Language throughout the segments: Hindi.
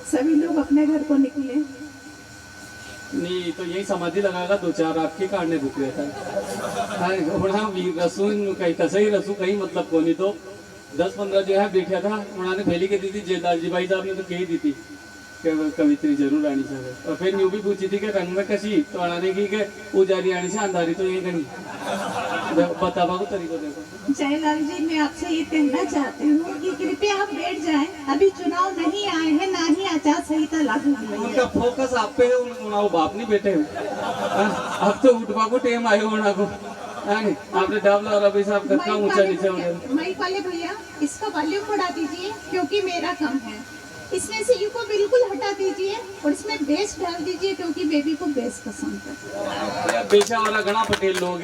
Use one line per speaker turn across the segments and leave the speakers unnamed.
सभी लोग अपने घर को निकले।
नहीं तो यही समाधि लगाएगा, दो चार आपके काटने रुक रहता है रसून कहीं कसई रसू कहीं मतलब को नहीं तो 10-15 जो है बैठा था उन्होंने फैली के दी थी दाजी भाई साहब ने तो कही दी थी कि कवित्री जरूर आनी चाहिए। और फिर न्यू भी पूछी थी कि रंग में कसी तो आने की कि उजारी आनी से अंधारी तो यही कहीं बता को तरीको देखो।
जयलाल जी, मैं आपसे ये कहना चाहती हूँ कि कृपया आप बैठ जाएं। अभी चुनाव नहीं आए हैं, ना ही आचार संहिता लागू हुई है।
उनका फोकस आप पे है, उन बाप नहीं बैठे हो। अब तो उठवा को टेम आए होना को आपने डाबला और अभी साहब कच्चा ऊंचा नीचे हो गया।
माइक वाले भैया, इसका वॉल्यूम बढ़ा दीजिए क्योंकि मेरा कम है। इसमें से यू को बिल्कुल हटा दीजिए और इसमें बेस डाल दीजिए क्योंकि बेबी को बेस पसंद है।
बेचा वाला गणा पटेल लोग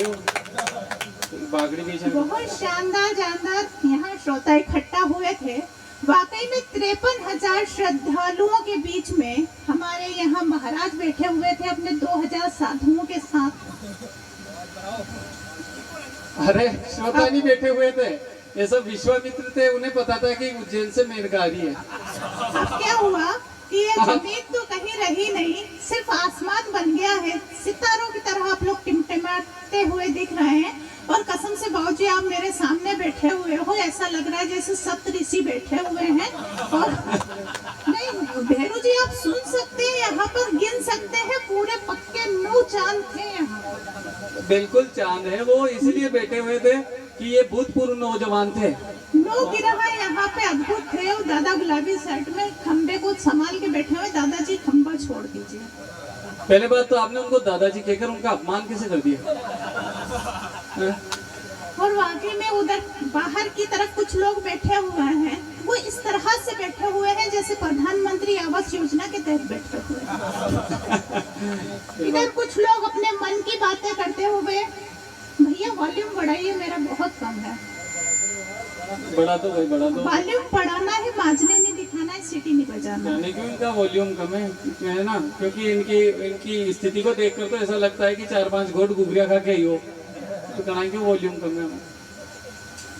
बागड़ी बेचा।
बहुत शानदार जानदार यहाँ श्रोता इकट्ठा हुए थे। वाकई में 53,000 श्रद्धालुओं के बीच में हमारे यहाँ महाराज बैठे हुए थे अपने 2000 साधुओं के साथ।
अरे श्रोता नहीं बैठे हुए थे, ये सब विश्वामित्र थे, उन्हें पता था कि उज्जैन से मेरकारी है।
अब क्या हुआ कि ये जमीन तो कहीं रही नहीं, सिर्फ आसमान बन गया है। सितारों की तरह आप लोग टिमटिमाते हुए दिख रहे हैं और कसम से बाबूजी आप मेरे सामने बैठे हुए हो, ऐसा लग रहा है जैसे सप्त ऋषि बैठे हुए हैं। और नहीं भेरू जी, आप सुन सकते हैं, यहाँ पर गिन सकते हैं, पूरे पक्के 9 चांद थे यहाँ।
बिल्कुल चांद है वो, इसलिए बैठे हुए थे कि ये भूतपूर्व नौजवान थे।
9 गिरह यहाँ पे अद्भुत थे। और दादा गुलाबी शर्ट में खंबे को संभाल के बैठे हुए। दादाजी खंबा छोड़ दीजिए।
पहले बात तो आपने उनको दादाजी कहकर उनका अपमान कैसे कर दिया?
और वाकई में उधर बाहर की तरफ कुछ लोग बैठे हुए हैं, वो इस तरह से बैठे हुए हैं जैसे प्रधानमंत्री आवास योजना के तहत बैठे हुए हैं। इधर कुछ लोग अपने मन की बातें करते हुए। भैया वॉल्यूम बढ़ाइए, मेरा बहुत कम है।
बड़ा तो भाई बड़ा तो।
वॉल्यूम बढ़ाना है, माजने नहीं दिखाना है, सीटी नहीं बजाना।
क्यों इनका वॉल्यूम कम है ना, क्योंकि इनकी स्थिति को देखकर तो ऐसा लगता है कि 4-5 घोट गुगरिया खा के ही हो, तो कहाँ क्यों वॉल्यूम कम है?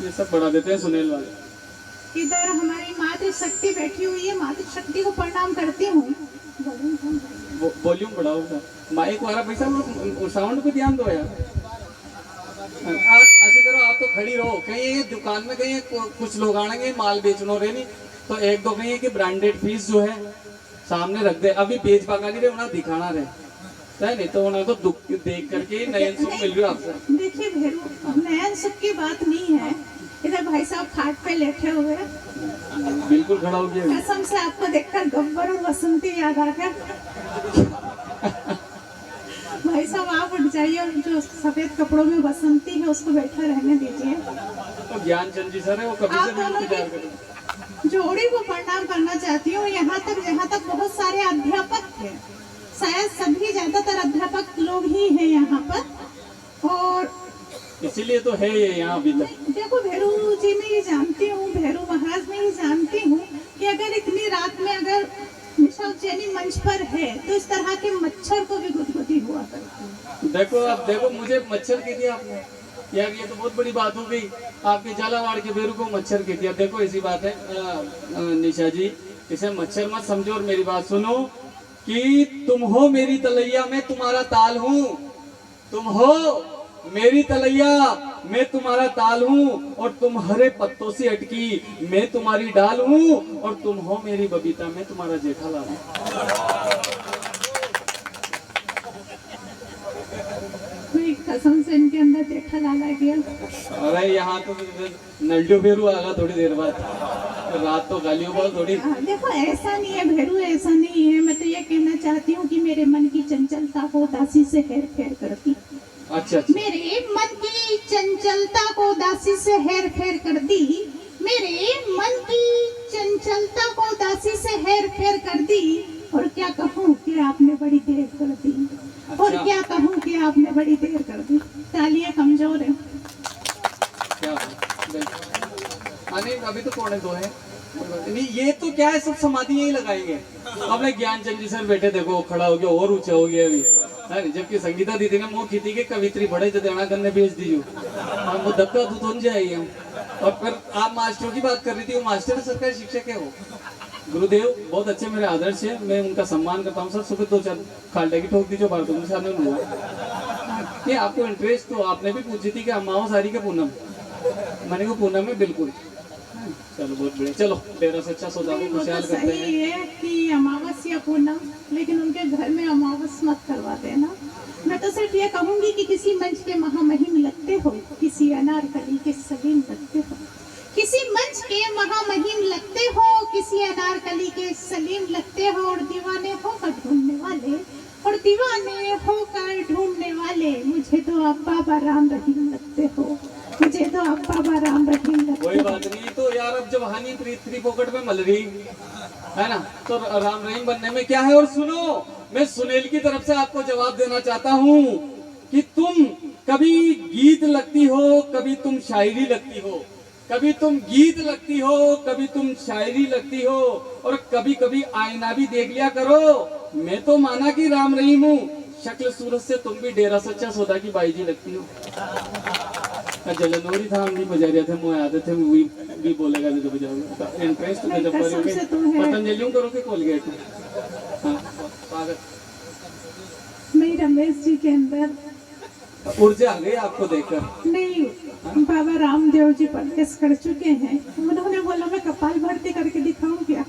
ये सब बढ़ा देते हैं सुनील वाले।
इधर हमारी मातृ शक्ति बैठी हुई है, मातृ शक्ति को प्रणाम करती हूँ।
वॉल्यूम बढ़ाओ, माइक वाला पैसा साउंड पे ध्यान दो यार। ऐसे करो, आप तो खड़ी रहो, कहीं दुकान में कहीं कुछ लोग आएंगे माल बेचनो रहे नहीं तो एक दो कहीं कि ब्रांडेड पीस जो है सामने रख दे, अभी बेच पाका नहीं रहे, उन्हें दिखाना रहे नहीं तो उन्हें तो दुख देख करके नयन सुख मिल रही है आपसे।
देखिए भेरू, नयन सुख की बात नहीं है। इधर भाई साहब खाट पे लेटे हुए,
बिल्कुल खड़ा हो गया।
कसम से आपको देखकर गब्बर और बसंती याद आ गया। भाई साहब आप उठ जाइए और जो सफेद कपड़ों में बसंती है उसको बैठा रहने दीजिए।
तो ज्ञानचंद जी सर है, वो कभी से भी इंतजार करें।
जोड़ी को प्रणाम करना चाहती हूँ। यहाँ तक बहुत सारे अध्यापक थे, शायद सभी ज्यादातर अध्यापक लोग ही हैं यहाँ पर, और
इसीलिए तो है ये यहाँ अभी तक।
देखो भेरू जी मैं ये जानती हूँ, भेरू महाराज मैं ये जानती हूँ कि अगर इतनी रात में अगर निशा उज्जैनी मंच पर है तो इस तरह के मच्छर को भी गुदगुदी हुआ करती है।
देखो अब देखो, मुझे मच्छर कह दिया आपने यार, ये तो बहुत बड़ी बात हो गई। आपके झालावाड़ के भेरू को मच्छर कह दिया। देखो ऐसी बात है निशा जी, इसे मच्छर मत समझो और मेरी बात सुनो कि तुम हो मेरी तलैया, मैं तुम्हारा ताल हूँ। तुम हो मेरी तलैया, मैं तुम्हारा ताल हूँ, और तुम हरे पत्तों से अटकी, मैं तुम्हारी डाल हूँ, और तुम हो मेरी बबीता, मैं तुम्हारा जेठालाल हूँ।
कसम से इनके अंदर जेठालाल आ गया।
अरे यहाँ तो नल्डू फेरू आगा थोड़ी देर बाद, रात तो गालियों पर थोड़ी।
देखो ऐसा नहीं है भेरू, ऐसा नहीं है। मैं तो ये कहना चाहती हूँ कि मेरे मन की चंचलता को उदासी से हेर फेर करती।
अच्छा।
मेरे मन की चंचलता को उदासी से हेर फेर कर दी। मेरे मन की चंचलता को उदासी से हेर फेर कर दी। और क्या कहूँ कि आपने बड़ी देर कर दी। अच्छा। और क्या कहूँ कि आपने बड़ी देर कर दी। तालियां कमजोर है
क्या? अभी तो 1:45 है। नहीं ये तो क्या है, सब समाधि यही लगाएंगे। अपने ज्ञानचंद जी सर बैठे, देखो खड़ा हो गया और ऊंचा हो गया अभी, जबकि संगीता दीदी ने मुँह खींची के कवित्री बड़े जदेना करने भेज दीजिए, वो धक्का तो जाइए। और फिर आप मास्टरों की बात कर रही थी, वो मास्टर सरकारी शिक्षक है वो। गुरुदेव बहुत अच्छे मेरे आदर्श है, मैं उनका सम्मान करता हूँ सर। सुबह 2-4 खालटे की ठोक दी जो बार तुमने सामने हुआ। नहीं आपको इंटरेस्ट तो आपने भी पूछी थी कि अमाओ सारी के पूनम, मैंने को पूनम में बिल्कुल। चलो बहुत बढ़िया, चलो डेरा सच्चा सौदा को
वो
खुशहाल
तो
करते
सही
हैं।
है कि अमावस या पूनम, लेकिन उनके घर में अमावस मत करवा देना। मैं तो सिर्फ ये कहूंगी कि किसी मंच के महामहिम लगते हो, किसी अनारकली के सलीम लगते हो, किसी मंच के महामहिम लगते हो, किसी अनारकली के सलीम लगते हो, और दीवाने होकर ढूंढने वाले, और दीवाने होकर ढूंढने वाले, मुझे तो आप बाबा राम रहीम लगते हो, मुझे तो आप बाबा राम रहीम लगते
कोई
हो।
बात नहीं, तो यार अब जब हानि प्रीत थ्री पॉकेट में मल रही है ना, तो राम रहीम बनने में क्या है। और सुनो, मैं सुनील की तरफ से आपको जवाब देना चाहता हूँ कि तुम कभी गीत लगती हो, कभी तुम शायरी लगती हो, कभी तुम गीत लगती हो, कभी तुम शायरी लगती हो, और कभी कभी आईना भी देख लिया करो। मैं तो माना कि राम रहीम हूँ, शक्ल सूरत से तुम भी डेरा सच्चा सौदा की बाई जी लगती हो। जलनोरी था, हम नहीं बजा रहे थे, मुँह आते थे, भी बोलेगा नहीं तो बजाओगे। इंटरेस्ट तो जब
कसम से तुम है।
पतंजलियों करोगे कोलगेट। हाँ स्वागत।
नहीं, रमेश जी के अंदर
ऊर्जा आ गई आपको देखकर।
नहीं, बाबा रामदेव जी प्रवेश कर चुके हैं। उन्होंने बोला मैं कपाल भारती करके दिखाऊं क्या।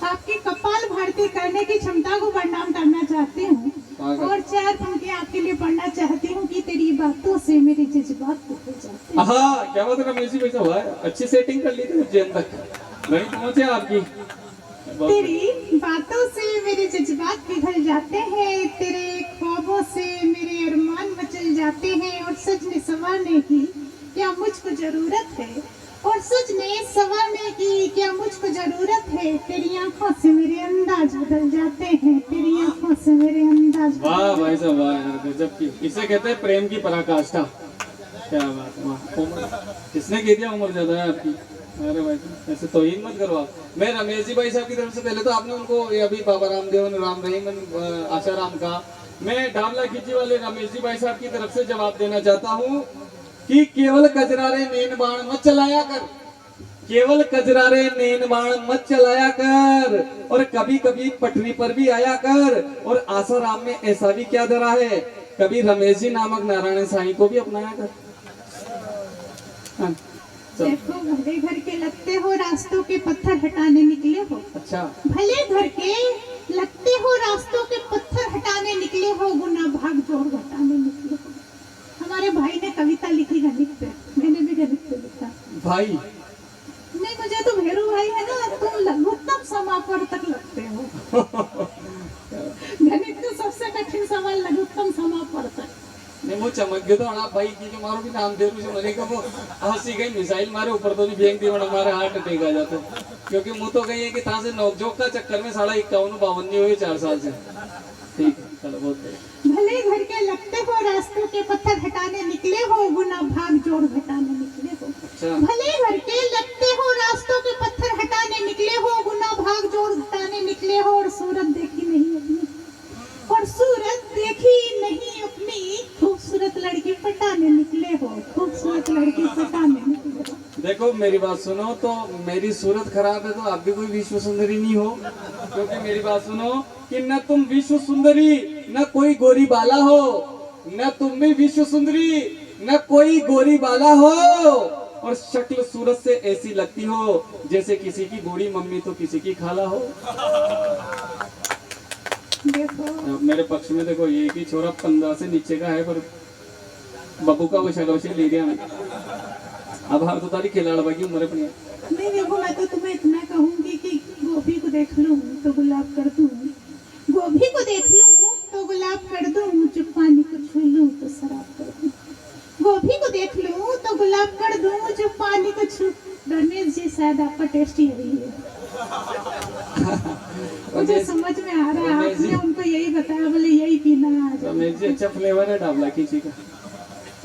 आपकी कपाल भारती करने की क्षमता को प्रणाम करना चाहती हूँ, और 4 पंक्तियां आपके लिए पढ़ना चाहती हूँ कि तेरी बातों से मेरे जज्बात हो जाते हैं।
हाँ क्या बात है रमेश जी, वैसा हुआ है, अच्छी सेटिंग कर ली थी उज्जैन तक, वहीं पहुंचे आपकी।
तेरी बातों से मेरे जज्बात पिघल जाते हैं, तेरे ख्वाबों से मेरे अरमान मचल जाते हैं, और सजने संवारने की क्या मुझको जरूरत है, और सजने संवारने की क्या मुझको जरूरत है, तेरी आंखों से मेरे अंदाज बदल जाते हैं, तेरी आंखों से मेरे अंदाज।
वाह भाई साहब वाह यार, गजब की, इसे कहते हैं प्रेम की पराकाष्ठा। क्या बात है, वाह। उम्र किसने कह दिया उम्र ज्यादा है आपकी। अरे भाई ऐसे तो ही मत करो आप। मैं रमेश जी भाई साहब की तरफ से पहले तो आपने उनको ये अभी बाबा रामदेव राम रहीम आशाराम का, मैं डाबला खिंची वाले रमेश जी भाई साहब की तरफ से जवाब देना चाहता हूँ कि केवल कजरारे नैन बाण मत चलाया कर, केवल कजरारे नैन बाण मत चलाया कर, और कभी कभी पटरी पर भी आया कर, और आसाराम में ऐसा भी क्या धरा है, कभी रमेश जी नामक नारायण साईं को भी अपनाया कर। हाँ,
देखो, भले घर के लगते हो, रास्तों के पत्थर हटाने निकले हो।
अच्छा,
भले घर के लगते हो, रास्तों के पत्थर हटाने निकले हो, गुना भाग जोड़ घटाने निकले हो। हमारे भाई ने कविता लिखी गणित पे, मैंने भी गणित पे लिखा।
भाई
नहीं, मुझे तो भैरू भाई है ना, तुम लघुत्तम समापन तक लगते हो। गणित का सबसे कठिन सवाल लघुत्तम समापन तक।
नहीं वो चमक गयो तो आप भाई की जो मारो भी नाम दे रू मने का वो हंसी गई मिसाइल मारे ऊपर तो नहीं फेंक दी, हमारे हार्ट अटैक आ जाता, क्योंकि मुंह तो गई है कि था से नोकझोंक का चक्कर में 51-52 नहीं हुए 4 साल से। ठीक है चलो बहुत बढ़िया।
भले घर के लगते हो, रास्तों के पत्थर हटाने निकले हो, गुना भाग जोड़ घटाने निकले हो।
अच्छा,
भले घर के लगते हो, रास्तों के पत्थर हटाने निकले हो, गुना भाग जोड़ घटाने निकले हो, और सूरत देखी नहीं अपनी, और सूरत देखी नहीं अपनी, खूबसूरत लड़की पटाने निकले हो, खूबसूरत लड़की पटाने निकले हो।
देखो मेरी बात सुनो, तो मेरी सूरत खराब है तो आप भी कोई विश्व सुंदरी नहीं हो, क्योंकि मेरी बात सुनो कि न तुम विश्व सुंदरी न कोई गोरी बाला हो, न तुम भी विश्व सुंदरी न कोई गोरी बाला हो, और शक्ल सूरत से ऐसी लगती हो जैसे किसी की बूढ़ी मम्मी तो किसी की खाला हो।
देखो
मेरे पक्ष में देखो ये कि छोरा 15 से नीचे का है, पर बबू का वो शलोशी ले गया मैं। अब हर तो तारी खिलाड़ बाकी उम्र अपनी।
नहीं, देखो मैं तो तुम्हें इतना कहूंगी कि गोभी को देख लूं तो गुलाब कर दूं, गोभी को देख लूं तो गुलाब कर दूं, जो पानी को छू लूं तो शराब कर दूं, गोभी को देख लूं तो गुलाब कर दूं, जो पानी को छू। रमेश जी शायद आपका टेस्ट यही है। मुझे समझ में आ रहा है, आपने उनको यही बताया, बोले यही पीना है आज।
रमेश जी अच्छा फ्लेवर है डाबला खींची का।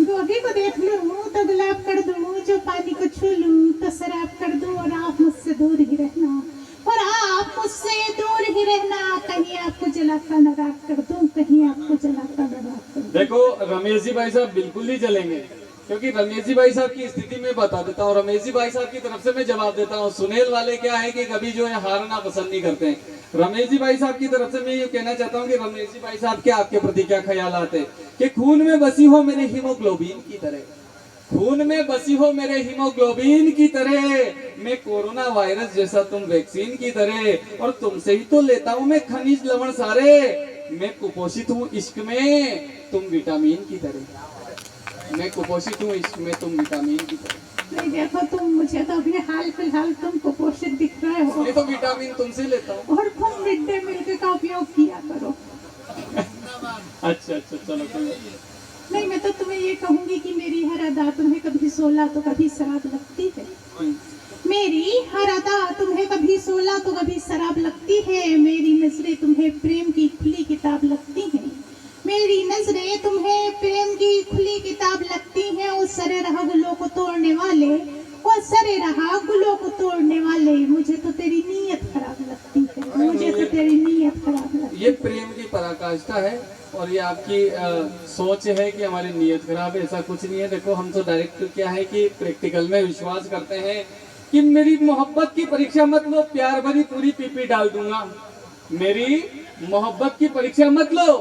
गोभी को देख लूं तो गुलाब कर दूं, जो पानी को छू लूं तो शराब कर दूं, और आप मुझसे दूर ही रहना, और आप मुझसे दूर ही रहना, कहीं आपको जलाता न राख कर दूं, कहीं आपको जलाता न राख कर दूं।
देखो रमेश जी भाई साहब बिल्कुल नहीं जलेंगे, क्योंकि रमेश जी भाई साहब की स्थिति में बता देता हूँ। रमेश जी भाई साहब की तरफ से मैं जवाब देता हूँ। सुनील वाले क्या है कि कभी जो है हारना पसंद नहीं करते हैं। रमेश जी भाई साहब की तरफ से मैं ये कहना चाहता हूँ कि रमेश जी भाई साहब के आपके प्रति क्या ख्याल आते हैं कि खून में बसी हो मेरे हीमोग्लोबिन की तरह, खून में बसी हो मेरे हीमोग्लोबिन की तरह, मैं कोरोना वायरस जैसा तुम वैक्सीन की तरह, और तुमसे ही तो लेता हूँ मैं खनिज लवण सारे, मैं कुपोषित हूँ इश्क में तुम विटामिन की तरह, मैं कुपोषित हूँ इश्क में तुम विटामिन की तरह।
नहीं देखो तुम, मुझे तो अभी हाल फिलहाल तुम कुपोषित दिख रहे हो,
ये तो विटामिन तुमसे लेता हूँ।
और तुम मिड डे मील का उपयोग किया करो।
अच्छा अच्छा, चलो कोई बात नहीं।
नहीं, मैं तो तुम्हें ये कहूंगी कि मेरी हर अदा तुम्हें कभी सोला तो कभी शराब लगती है। मेरी हर अदा तुम्हें कभी सोला तो कभी शराब लगती है। मेरी नजरें तुम्हें प्रेम की खुली किताब लगती हैं। मेरी नजरें तुम्हें प्रेम की खुली किताब लगती हैं। उस सरे रहा गुलों को तोड़ने वाले, वो सरे रहा गुलों को तोड़ने वाले, मुझे तो तेरी नीयत खराब लगती है, मुझे तो तेरी नीयत खराब लगती है।
ये प्रेम की पराकाष्ठा है और ये आपकी सोच है कि हमारी नीयत खराब है, ऐसा कुछ नहीं है। देखो हम तो डायरेक्ट क्या है कि प्रैक्टिकल में विश्वास करते हैं कि मेरी मोहब्बत की परीक्षा मत लो, प्यार भरी पूरी पीपी डाल दूंगा। मेरी मोहब्बत की परीक्षा मत लो,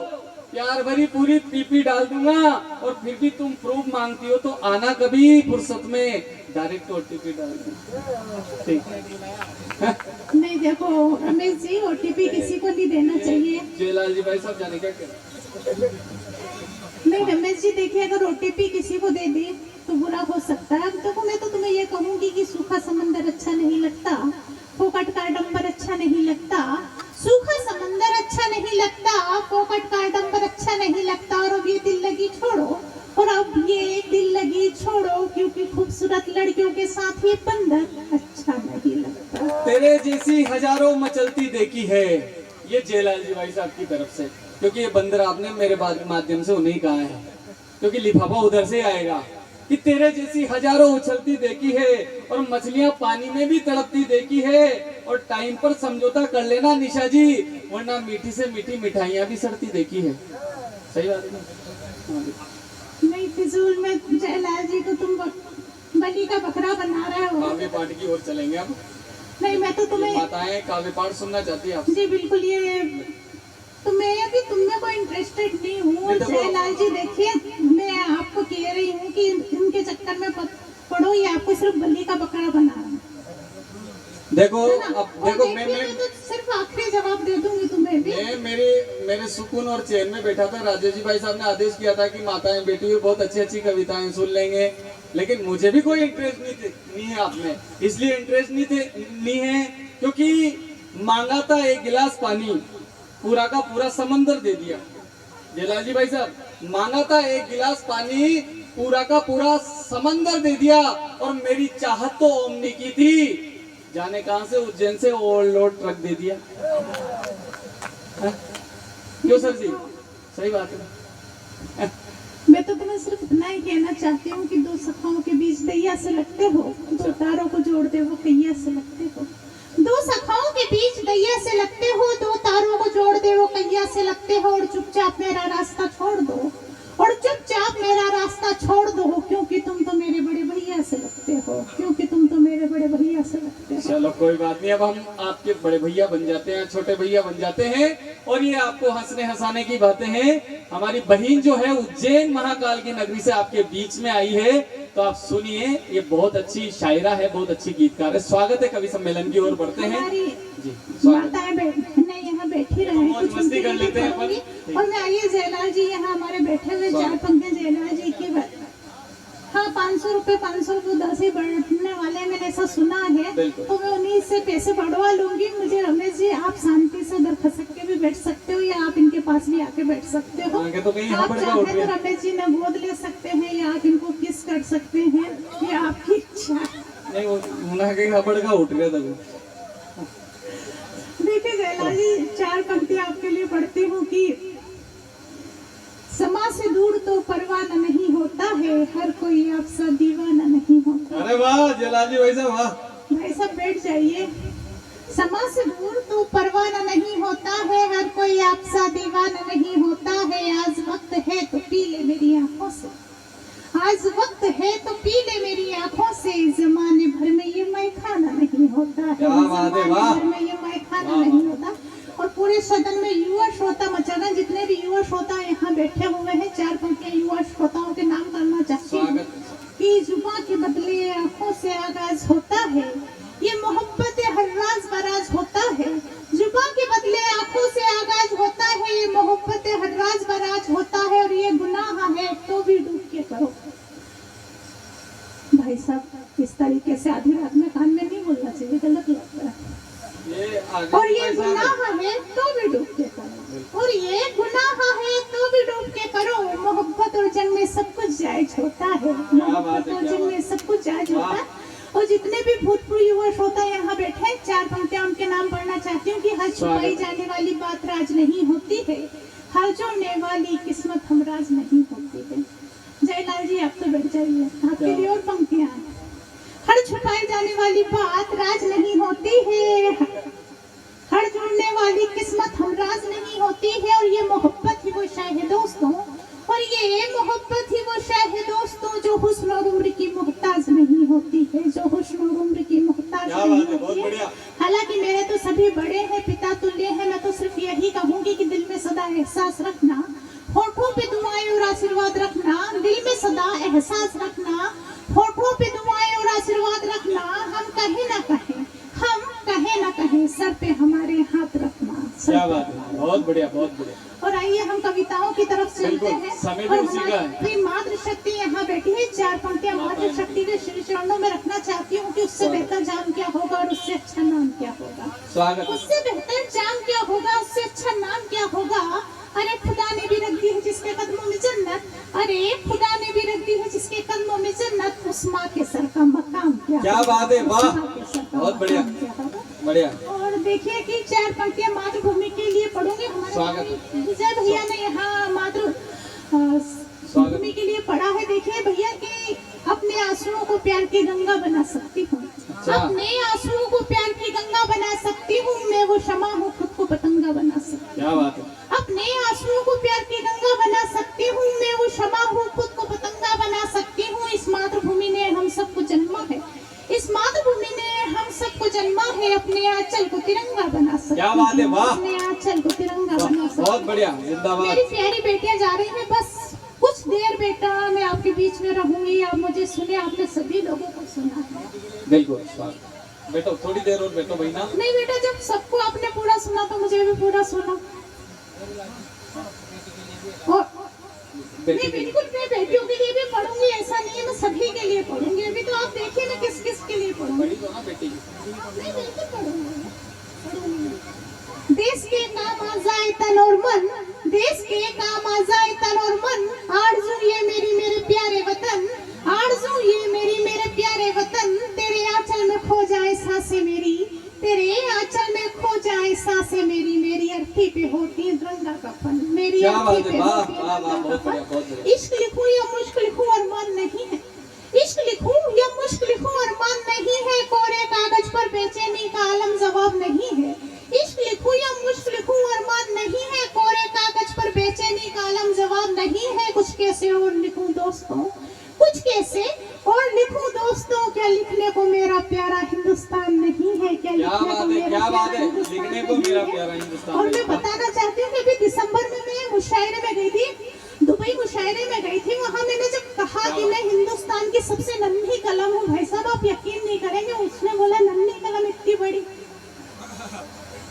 प्यार भरी पूरी पीपी डाल दूंगा, और फिर भी तुम प्रूफ मांगती हो तो आना कभी फुर्सत में, डायरेक्ट ओटीपी डाल दूंगा। ठीक है?
नहीं देखो रमेश जी, ओटीपी किसी को नहीं देना चाहिए।
जयलाल जी भाई साहब जाने क्या करें?
नहीं रमेश जी देखिए, अगर ओटीपी किसी को दे दी तो बुरा हो सकता है। देखो मैं तो तुम्हें ये कहूंगी कि सूखा समंदर अच्छा नहीं लगता, फोकट का डंबर अच्छा नहीं लगता, सूखा समंदर अच्छा नहीं लगता, फोकट का डंबर अच्छा नहीं लगता, और अब ये दिल लगी छोड़ो, और अब ये दिल लगी छोड़ो, क्योंकि खूबसूरत लड़कियों के साथ ये बंदर अच्छा नहीं लगता।
तेरे जैसी हजारों मचलती देखी है, ये जयलाल जी भाई साहब की तरफ से, क्योंकि ये बंदर आपने मेरे माध्यम से उन्हें कहा है, क्योंकि लिफाफा उधर से आएगा कि तेरे जैसी हजारों उछलती देखी है, और मछलियां पानी में भी तड़पती देखी है, और टाइम पर समझौता कर लेना निशा जी, वरना मीठी से मीठी मिठाइयां भी सड़ती देखी है। सही बात है ना?
नहीं फिजूल में जयलाल जी को तुम बलि का बकरा बना रहे हो।
काव्य पाठ की ओर चलेंगे अब।
नहीं मैं तो तुम्हें
माताएं काव्य पाठ सुनना चाहती है आप?
जी बिल्कुल, ये तो मैं अभी तुम में कोई इंटरेस्टेड नहीं हूँ जयलाल जी। देखिए मैं आपको कह रही हूँ कि इनके चक्कर में पड़ो, ये आपको सिर्फ बलि का बकरा बना रहा है।
देखो
है ना?
अब
और
देखो
देखिए, मैं तो सिर्फ आखिरी जवाब दे दूंगी तुम्हें भी।
मैं मेरे सुकून और चैन में बैठा था। राजेश जी भाई साहब ने आदेश किया था कि माताएं बेटी हुई बहुत अच्छी अच्छी कविताएं सुन लेंगे, लेकिन मुझे भी कोई इंटरेस्ट नहीं है आप में। इसलिए इंटरेस्ट नहीं है क्योंकि मांगा था एक गिलास पानी, पूरा का पूरा समंदर दे दिया। जयलाल जी भाई साहब, मांगा था एक गिलास पानी, पूरा का पूरा समंदर दे दिया, और मेरी चाहत तो ओमनी की थी, जाने कहां से उज्जैन से ओवरलोड ट्रक दे दिया। क्यों सर जी? सही बात है।
मैं तो तुम्हें सिर्फ इतना ही कहना चाहती हूँ कि दो सखाओं के बीच दैया से लगते हो, दो तारों को जोड़ते हो कैया से लगते हो। दो सखाओं के बीच दैया से लगते हो, दो तारों को जोड़ते हो कैया से लगते हो, और चुपचाप मेरा रास्ता छोड़ दो, और चुपचाप मेरा रास्ता छोड़ दो, क्योंकि तुम तो मेरे बड़े भैया से लगते हो, क्योंकि तुम तो मेरे बड़े भैया से लगते हो।
चलो कोई बात नहीं, अब हम आपके बड़े भैया बन जाते हैं, छोटे भैया बन जाते हैं, और ये आपको हंसने हंसाने की बातें हैं। हमारी बहन जो है उज्जैन महाकाल की नगरी से आपके बीच में आई है, तो आप सुनिए, ये बहुत अच्छी शायरा है, बहुत अच्छी गीतकार है। स्वागत है कवि सम्मेलन की ओर बढ़ते हैं जी।
माताएं बहनें यहाँ बैठी रहे,
मौज मस्ती कर लेते हैं अपन।
और मैं आइए जयलाल जी यहाँ हमारे बैठे हुए चार पंखे जयलाल जी की हाँ 500 रुपए 10 ही बढ़ने वाले, मैंने ऐसा सुना है, तो मैं उन्हीं से पैसे बढ़वा लूंगी। मुझे रमेश जी आप शांति से उधर खसक के भी बैठ सकते हो, या आप इनके पास भी आके बैठ सकते हो।
तो कहीं
आप चाहे तो रमेश जी ने गोद ले सकते हैं, या आप इनको किस कर सकते हैं, ये आपकी इच्छा।
नहीं वो हबड़ का उठ गया था।
देखिए जयलाल जी, 4 पंक्तियां आपके लिए पढ़ती हूँ कि समाज से दूर तो परवाना नहीं होता है, हर कोई आपसा दीवाना नहीं होता।
अरे वाह जयलाल जी भाई साहब, वाह
भाई साहब बैठ जाइए। समाज से दूर तो परवाना नहीं होता है, हर कोई आपसा दीवाना नहीं होता है, आज वक्त है तो पी ले मेरी आंखों से, आज वक्त पूरे सदन में युवा श्रोता मचाना, जितने भी युवा श्रोता यहाँ बैठे हुए हैं, चार पंक्तियां युवा श्रोताओं के नाम करना चाहती हूँ कि जुबां के बदले आंखों से आगाज होता है, ये मोहब्बत हर राज बराज होता है। जुबां के बदले आंखों से आगाज होता है, ये मोहब्बत हर राज बराज होता है, और ये गुनाह है तो भी डूब के करो। भाई साहब, इस तरीके से आधी रात में कान में नहीं बोलना चाहिए, गलत लगता है। और ये गुनाह है तो भी डूब के करो, और ये गुनाह है तो भी डूब के करो। मोहब्बत और जंग में सब कुछ जायज होता है, मोहब्बत और जंग में सब कुछ जायज होता है। और जितने भी भूतपूर्व युवा श्रोता यहाँ बैठे हैं, चार पंक्तियां उनके नाम पढ़ना चाहती हूँ कि हर छुपाई जाने वाली बात राज नहीं होती है, हर जोड़ने वाली किस्मत हमराज नहीं होती है। जयलाल जी, आप तो बैठ जाइए, आपके लिए और पंक्तियां हैं। हर छुपाई जाने वाली बात राज नहीं होती है, हर जुड़ने वाली किस्मत हमराज नहीं होती है, और ये मोहब्बत ही वो शाह है दोस्तों, और ये मोहब्बत ही वो शाह है दोस्तों, जो हुस्न और उम्र की मोहताज नहीं होती है, जो हुस्न और उम्र की मोहताज नहीं होती है। हालांकि मेरे तो सभी बड़े हैं, पिता तुल्य हैं, मैं तो सिर्फ यही कहूंगी कि दिल में सदा एहसास रखना, होठों पे दुआएं और आशीर्वाद रखना, दिल में सदा एहसास रखना, होठों पे दुआएं और आशीर्वाद रखना, हम कहे ना कहें, हम कहे ना कहें, सर पे हमारे हाथ रखना।
क्या बात है, बहुत बढ़िया, बहुत बढ़िया।
और आइए हम कविताओं की तरफ चलते हैं।
समय भी
और
उसी का है।
हमारी मातृशक्ति यहाँ बैठी है, चार पंक्तियां मातृशक्ति के श्री चरणों में रखना चाहती हूँ कि उससे बेहतर जाम क्या होगा और उससे अच्छा नाम क्या होगा।
स्वागत।
उससे बेहतर जाम क्या होगा, उससे अच्छा नाम क्या होगा। अरे खुदा ने भी रख दी है जिसके कदमों में जन्नत, अरे खुदा ने भी रख दी है जिसके कदमों में जन्नत, उस माँ के सर का मकाम क्या
बात है, वाह, बहुत बढ़िया, बढ़िया।
और देखिए कि चार पंक्तियां मातृभूमि के लिए पढ़ूंगी। हमारे विजय भैया ने यहाँ मातृभूमि के लिए पढ़ा है। देखिए भैया कि अपने आंसुओं को प्यार की गंगा बना सकती हूँ, अपने आंसुओं को प्यार की गंगा बना सकती हूँ, मैं वो क्षमा हूँ खुद को पतंगा बना सकती हूँ।
क्या बात है।
अपने आंसुओं को प्यार की गंगा बना सकती हूँ, मैं वो क्षमा हूँ खुद को पतंगा बना सकती हूँ। इस मातृभूमि ने हम सबको जन्मा है, इस मातृभूमि ने हम सबको जन्मा है, अपने आंचल को तिरंगा बना सकती हूँ।
क्या बात है, वाह,
अपने आंचल को तिरंगा बना सकती हूँ।
बहुत बढ़िया, जिंदाबाद।
मेरी प्यारी बेटियां जा रही हैं, बस कुछ देर बेटा मैं आपके बीच में रहूंगी, आप मुझे सुने, आपने सभी लोगों को सुना है।
बिल्कुल, बैठो, थोड़ी देर और बैठो बहना।
नहीं बेटा, जब सबको आपने पूरा सुना तो मुझे भी पूरा सुना। और मैं बिल्कुल मैं बेटियों के लिए भी पढ़ूंगी, ऐसा नहीं है, मैं सभी के लिए पढ़ूंगी। अभी तो आप देखिए मैं किस किस के लिए पढ़ूंगी। नहीं बिल्कुल पढ़ूंगी। देश के काम आ जाए तन और मन, देश के काम आ जाए तन और मन, आरज़ू ये मेरी मेरे प्यारे वतन, आरज़ू ये मेरी मेरे प्यारे वतन, तेरे आंचल में खो जाए सांसें मेरी, तेरे आंचल में खो जाए सांसें मेरी, मेरी अर्थी पे होती तिरंगा कफन, मेरी अर्थी पे होती तिरंगा कफन। इश्क लिखूं या मुश्क लिखूं अरमान नहीं है, इश्क लिखूं या मुश्क लिखूं अरमान नहीं है, कोरे कागज पर बेचैनी का आलम जवाब नहीं है। इश्क लिखूं या मुश्क लिखूं अरमान नहीं है, कोरे कागज पर बेचैनी का आलम जवाब नहीं है। कुछ कैसे और लिखूं दोस्तों, कुछ कैसे और लिखूं दोस्तों, क्या लिखने को मेरा प्यारा हिंदुस्तान नहीं है, क्या लिखने को मेरा प्यारा हिंदुस्तान। और मैं बताना चाहती हूँ कि अभी दिसंबर में मैं मुशायरे में गई थी, दुबई मुशायरे में गई थी। वहाँ मैंने जब कहा कि मैं हिंदुस्तान की सबसे नन्ही कलम हूँ, भाई साहब आप यकीन नहीं करेंगे, उसने बोला नन्ही कलम इतनी बड़ी,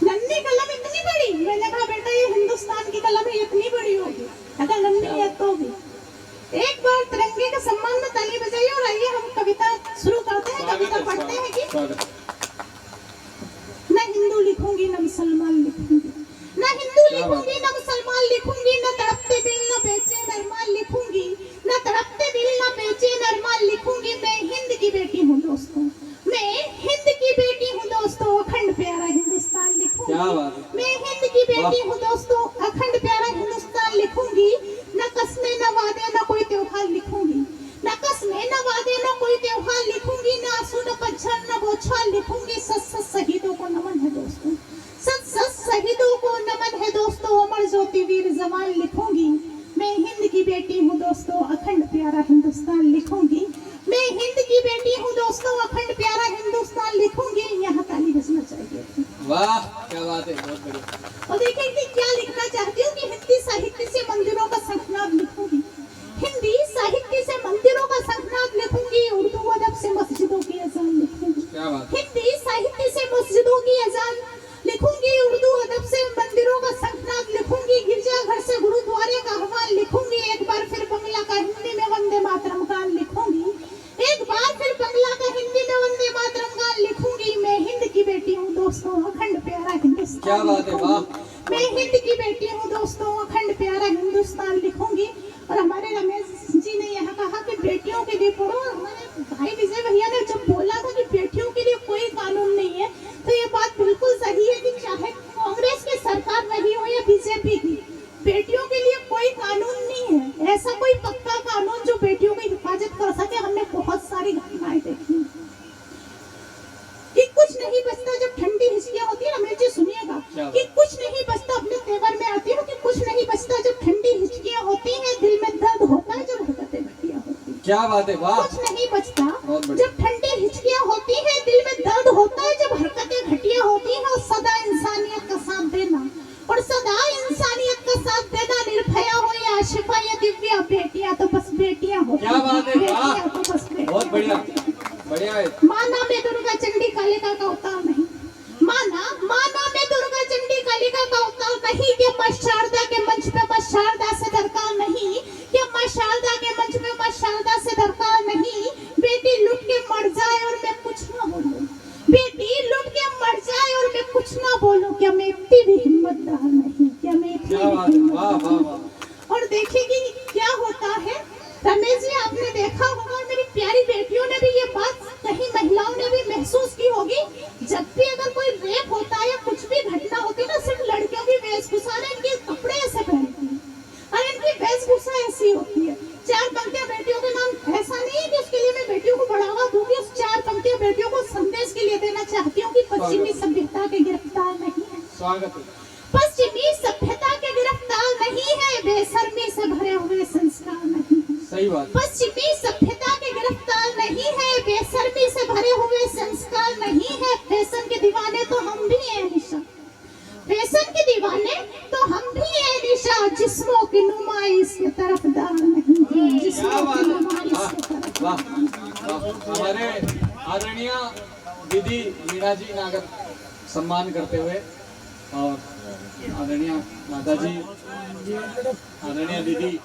नन्ही कलम इतनी बड़ी। मैंने कहा बेटा ये हिंदुस्तान की कलम है, इतनी बड़ी होगी, अगर नन्ही है तो भी। एक बार तिरंगे के सम्मान में ताली बजाइए और आइए हम कविता शुरू करते हैं। कविता पढ़ते हैं कि न हिंदू लिखूंगी न मुसलमान लिखूंगी, न हिंदू लिखूंगी न मुसलमान लिखूंगी, न तड़पते दिल न बेचैन अरमान लिखूंगी, न तड़पते दिल न बेचैन अरमान लिखूंगी। मैं हिंद की बेटी हूँ दोस्तों, मैं हिंद की बेटी हूँ दोस्तों, अखंड प्यारा हिंदुस्तान लिखूंगी। मैं हिंद की बेटी हूँ दोस्तों, अखंड प्यारा हिंदुस्तान लिखूंगी। न कस्में न वादे न कोई त्योहार लिखूंगी, न कस्में न वादे न कोई त्योहार लिखूंगी, न आंसू न पतझड़ न बौछार लिखूंगी। सच सच शहीदों को नमन है दोस्तों, सच सच शहीदों को नमन है दोस्तों, अमर ज्योति वीर जवान लिखूंगी। मैं हिंद की बेटी हूँ दोस्तों, अखंड प्यारा हिंदुस्तान लिखूंगी। मैं हिंद की बेटी हूँ दोस्तों, अखंड प्यारा हिंदुस्तान लिखूंगी। यहाँ ताली बजना चाहिए।
वाह क्या बात है। बहुत बढ़िया।
और देखिए कि क्या लिखना चाहती हूँ कि हिंदी साहित्य से मंदिरों का शंखनाद लिखूंगी, हिंदी साहित्य से मंदिरों का शंखनाद लिखूंगी, उर्दू अदब से मस्जिदों की अजान लिखूंगी।
क्या बात है।
हिंदी साहित्य से मस्जिदों की अजान लिखूंगी, उर्दू अदब से मंदिरों का शंखनाद लिखूंगी, गिरजाघर से गुरुद्वारे का आह्वान लिखूंगी, एक बार फिर बंगला का हिंदी में वंदे मातरम गान लिखूंगी, एक बार फिर बंगला का हिंदी में वंदे मातरम गान लिखूंगी। मैं हिंद की बेटी हूँ दोस्तों, अखंड प्यारा हिंदुस्तान।
क्या बात है, वाह।
मैं हिंद की बेटी हूँ दोस्तों, अखंड प्यारा हिंदुस्तान लिखूंगी। और हमारे रमेश जी ने यह कहा कि बेटियों के लिए पढ़ो। हमारे भाई विजय भैया ने जब बोला था कि बेटियों के लिए कोई कानून नहीं है, तो ये बात बिल्कुल सही है कि चाहे कांग्रेस की सरकार रही हो या बीजेपी की, बेटियों के लिए कोई कानून नहीं है, ऐसा कोई पक्का कानून जो बेटियों की हिफाजत कर सके। हमने बहुत सारी घटनाएं देखी कि कुछ नहीं बचता जब ठंडी हिचकियां होती है। रमेश जी सुनिएगा कि कुछ नहीं बचता, अपने तेवर में आती हूँ कि कुछ नहीं बचता जब ठंडी हिचकियां होती हैं, दिल में दर्द होता है जब हरकतें घटिया होती हैं।
क्या बात है, वाह।
कुछ नहीं बचता
बहुत बढ़िया।
जब ठंडी हिचकियां होती हैं, दिल में दर्द होता है जब हरकतें घटिया होती हैं। और सदा इंसानियत का साथ देना, और सदा इंसानियत का साथ देना, निर्भया हो या आशिफा या दिव्या, बेटियां तो बस बेटियां होती हैं।
क्या बात है, वाह।
बेटियां तो बस बेटियां
बहुत बढ़िया, बढ़िया है।
माना में दुर्गा चंडी कालिका का अवतार नहीं, माना में दुर्गा चंडी कालिका का अवतार नहीं, कि मां शारदा के मंच पे मां शारदा से दरकार नहीं, कि मां शारदा के मंच पे मां शारदा से दरकार नहीं। बेटी लुट के मर जाए और मैं कुछ ना बोलूं, बेटी लुट के मर जाए और मैं कुछ ना बोलूं, क्या मैं इतनी भी हिम्मतदार नहीं, क्या मैं इतनी
क्या
भी
बात है, वाह
हिम्मतदार
वाह
नहीं।
वाह।
और देखिए कि क्या होता है रमेश जी, आपने देखा होगा, मेरी प्यारी बेटियों ने भी ये बात, कहीं महिलाओं ने भी महसूस की होगी, जब भी अगर कोई रेप होता है या कुछ भी घटना होती है ना, सिर्फ लड़कियों की वेशभूषा, इनके कपड़े ऐसे पहनती है और इनकी वेशभूषा ऐसी होती है। 4 पंक्तियां बेटियों के नाम, ऐसा नहीं है कि उसके लिए मैं बेटियों को बढ़ावा दूंगी, उस 4 पंक्तियां बेटियों को संदेश के लिए देना चाहती हूँ कि पश्चिमी सभ्यता के गिरफ्तार नहीं है,
स्वागत है।
पश्चिमी सभ्यता के गिरफ्तार नहीं है, बेशर्मी से भरे हुए संस्कार नहीं है।
सही बात।
पश्चिमी सभ्यता के गिरफ्तार नहीं है, बेशर्मी से भरे हुए संस्कार नहीं है। फैशन के दीवाने तो हम भी हैं निशा, फैशन के दीवाने तो हम भी हैं निशा, जिस्मों की नुमाइश के तरफदार नहीं है, जिस्मों की नुमाइश के तरफ।
वाह वाह। हमारे आदरणीय दीदी मीना जी नागर सम्मान करते हुए, और आदरणीय माता जी, आदरणीय दीदी